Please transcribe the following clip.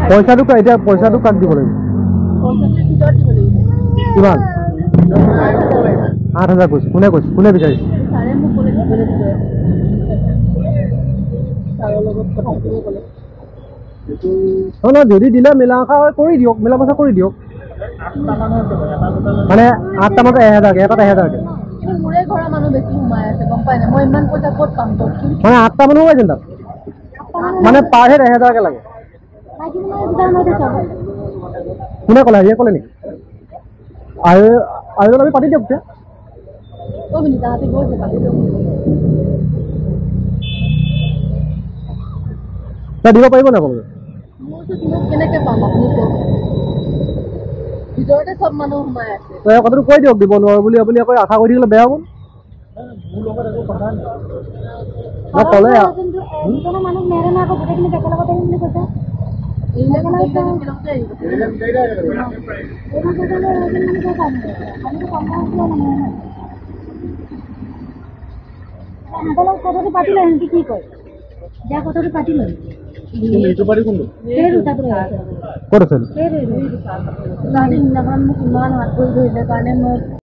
পইচাটো এতিয়া পইচাটো কাক দিব লাগিব কিমান 8,000 কৈছে কোনে বিচাৰিছে যদি দিলে মিলা কৰি দিয়ক মিলা পইচা কৰি দিয়ক মানে 8টা মানত 1,000কে এটাত 1,000কে মানে 8টা মানুহ পাইছে তাত মানে পাৰ হেড 1,000কে লাগে কোনে ক'লে হেৰিয়ে ক'লে নেকি আৰু আমি পাতি দিয়ক এতিয়া দিব পাৰিব নাই ক'বলৈ কেনেকে পাম আপুনি ভিতৰতে সব মানুহ সোমাই আছে কথাটো কৈ দিয়ক দিব নোৱাৰো বুলি আপুনি আকৌ আশা কৰি থাকিলে বেয়া হ'ব ক'লে মানুহ নেৰে না আকৌ গোটেইখিনি একেলগতে আহিম বুলি কৈছে কথাটো পাতিলে সিহঁতি কি কয় যা কথাটো পাতিলে ক'ত আছে মোক ইমান হাত কৰি ধৰিলে কাৰণে মই